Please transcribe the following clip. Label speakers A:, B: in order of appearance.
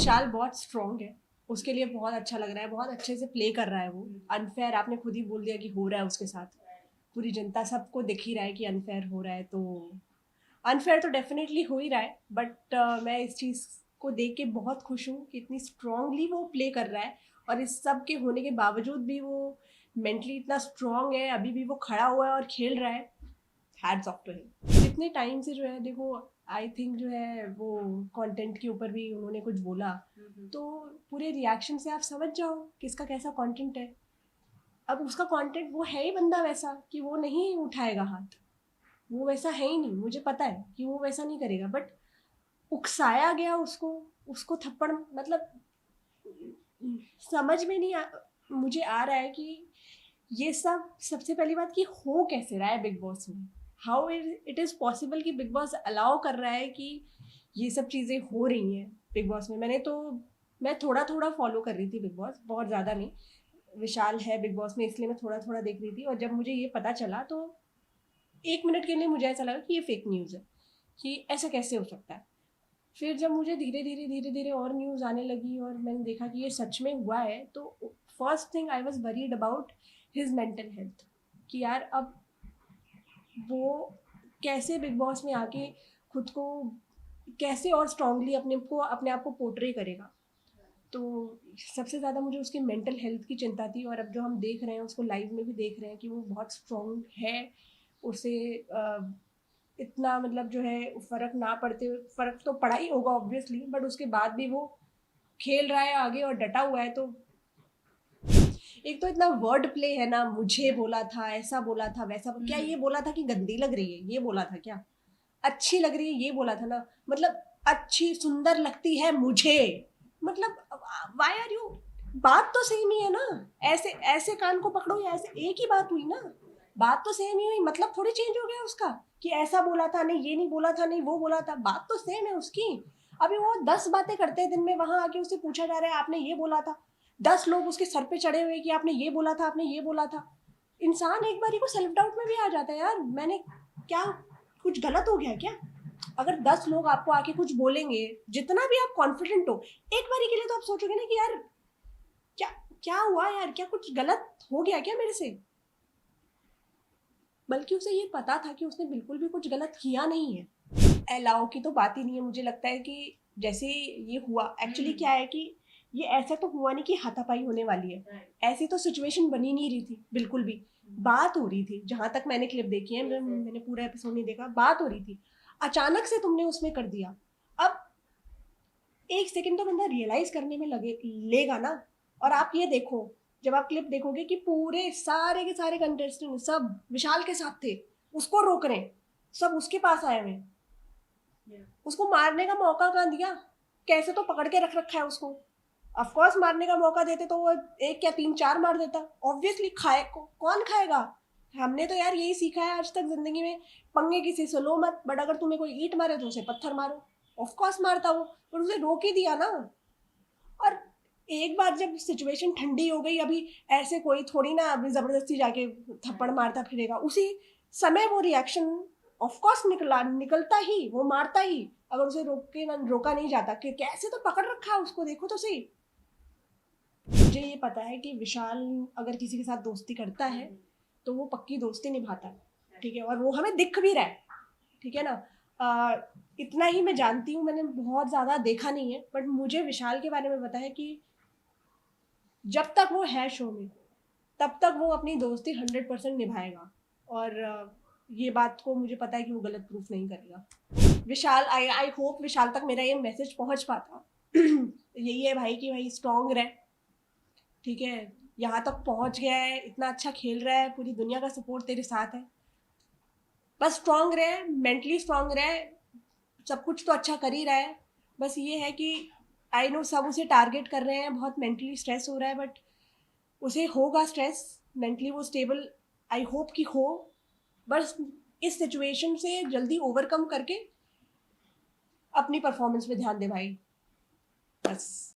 A: विशाल बहुत स्ट्रॉन्ग है, उसके लिए बहुत अच्छा लग रहा है, बहुत अच्छे से प्ले कर रहा है वो। अनफेयर आपने खुद ही बोल दिया कि हो रहा है उसके साथ, पूरी जनता सबको दिख ही रहा है कि अनफेयर हो रहा है, तो अनफेयर तो डेफिनेटली हो ही रहा है। बट मैं इस चीज़ को देख के बहुत खुश हूँ कि इतनी स्ट्रांगली वो प्ले कर रहा है, और इस सब के होने के बावजूद भी वो मेंटली इतना स्ट्रांग है, अभी भी वो खड़ा हुआ है और खेल रहा है। Hats off to him. इतने टाइम से जो है देखो, आई थिंक जो है वो कंटेंट के ऊपर भी उन्होंने कुछ बोला, तो पूरे रिएक्शन से आप समझ जाओ किसका कैसा कंटेंट है। अब उसका कंटेंट वो है ही बंदा वैसा कि वो नहीं उठाएगा हाथ, वो वैसा है ही नहीं, मुझे पता है कि वो वैसा नहीं करेगा। बट उकसाया गया उसको, उसको थप्पड़, मतलब समझ में नहीं मुझे आ रहा है कि ये सब, सबसे पहली बात कि हो कैसे रहा है बिग बॉस में। हाउ इट इज़ पॉसिबल कि बिग बॉस अलाउ कर रहा है कि ये सब चीज़ें हो रही हैं बिग बॉस में। मैं थोड़ा थोड़ा फॉलो कर रही थी बिग बॉस, बहुत ज़्यादा नहीं। विशाल है बिग बॉस में इसलिए मैं थोड़ा थोड़ा देख रही थी, और जब मुझे ये पता चला तो 1 मिनट के लिए मुझे ऐसा लगा कि ये फेक न्यूज़ है, कि ऐसा कैसे हो सकता है। फिर जब मुझे धीरे धीरे और न्यूज़ आने लगी और मैंने देखा कि ये सच में हुआ है, तो first thing I was worried about his mental health, कि यार अब वो कैसे बिग बॉस में आके खुद को कैसे और स्ट्रांगली अपने आप को पोर्ट्रे करेगा। तो सबसे ज़्यादा मुझे उसकी मेंटल हेल्थ की चिंता थी, और अब जो हम देख रहे हैं उसको लाइव में भी देख रहे हैं कि वो बहुत स्ट्रांग है। उसे इतना मतलब जो है फर्क ना पड़ते, फर्क तो पड़ा ही होगा ऑब्वियसली, बट उसके बाद भी वो खेल रहा है आगे और डटा हुआ है। तो एक तो इतना वर्ड प्ले है ना, मुझे बोला था, ऐसा बोला था, वैसा क्या ये बोला था कि गंदी लग रही है ये बोला था, क्या अच्छी लग रही है ये बोला था ना, मतलब अच्छी सुंदर लगती है मुझे, मतलब वाई आर यू, बात तो सेम ही है ना। ऐसे ऐसे कान को पकड़ो या ऐसे, एक ही बात हुई ना, बात तो सेम ही हुई, मतलब थोड़ी चेंज हो गया उसका कि ऐसा बोला था नहीं, ये नहीं बोला था नहीं, वो बोला था, बात तो सेम है उसकी। अभी वो 10 बातें करते हैं दिन में, वहां आके उससे पूछा जा रहा है आपने ये बोला था, 10 लोग उसके सर पे चढ़े हुए कि आपने ये बोला था, आपने ये बोला था। इंसान एक बारी को सेल्फ डाउट में भी आ जाता है, यार मैंने क्या, कुछ गलत हो गया क्या। अगर 10 लोग आपको आके कुछ बोलेंगे, जितना भी आप कॉन्फिडेंट हो, एक बारी के लिए तो आप सोचोगे ना कि यार क्या क्या हुआ, यार क्या कुछ गलत हो गया क्या मेरे से। बल्कि उसे ये पता था कि उसने बिल्कुल भी कुछ गलत किया नहीं है। अलाउ की तो बात ही नहीं है। मुझे लगता है कि जैसे ये हुआ, एक्चुअली क्या है कि ये ऐसा तो हुआ नहीं कि हाथापाई होने वाली है, ऐसी तो सिचुएशन बनी नहीं रही थी बिल्कुल भी। बात हो रही थी, जहां तक मैंने क्लिप देखी है, मैंने पूरा एपिसोड नहीं देखा, बात हो रही थी, अचानक से तुमने उसमें कर दिया। अब 1 सेकंड तो बंदा रियलाइज करने में लगे लेगा ना। और आप ये देखो, जब आप क्लिप देखोगे कि पूरे सारे के सारे कंटेस्टेंट सब विशाल के साथ थे, उसको रोक रहे हैं, सब उसके पास आए हुए हैं, उसको मारने का मौका कहाँ दिया, कैसे तो पकड़ के रख रखा है उसको। ऑफ कोर्स मारने का मौका देते तो वो एक या 3 4 मार देता, ऑब्वियसली कौन खाएगा। हमने तो यार यही सीखा है आज तक जिंदगी में, पंगे किसी से लो मत, बट अगर तुम्हें कोई ईंट मारे तो उसे पत्थर मारो। ऑफ कोर्स मारता वो, पर उसे रोक ही दिया ना। और एक बार जब सिचुएशन ठंडी हो गई, अभी ऐसे कोई थोड़ी ना अभी जबरदस्ती जाके थप्पड़ मारता फिरेगा, उसी समय वो रिएक्शन ऑफ कोर्स निकलता ही, वो मारता ही। अगर उसे रोका नहीं जाता कि कैसे तो पकड़ रखा है उसको, देखो तो सही। मुझे ये पता है कि विशाल अगर किसी के साथ दोस्ती करता है तो वो पक्की दोस्ती निभाता है, ठीक है, और वो हमें दिख भी रहा है, ठीक है ना। इतना ही मैं जानती हूँ, मैंने बहुत ज़्यादा देखा नहीं है, बट मुझे विशाल के बारे में पता है कि जब तक वो है शो में तब तक वो अपनी दोस्ती 100% निभाएगा। और ये बात को मुझे पता है कि वो गलत प्रूफ नहीं करेगा। विशाल, आई होप विशाल तक मेरा ये मैसेज पहुंच पाता। यही है भाई कि भाई स्ट्रांग रहे, ठीक है, यहाँ तक पहुंच गया है, इतना अच्छा खेल रहा है, पूरी दुनिया का सपोर्ट तेरे साथ है, बस स्ट्रांग रहे, मेंटली स्ट्रांग रहे, सब कुछ तो अच्छा कर ही रहा है। बस ये है कि आई नो सब उसे टारगेट कर रहे हैं, बहुत मेंटली स्ट्रेस हो रहा है, बट उसे होगा स्ट्रेस, मेंटली वो स्टेबल आई होप कि हो। बस इस सिचुएशन से जल्दी ओवरकम करके अपनी परफॉर्मेंस पे ध्यान दे भाई, बस।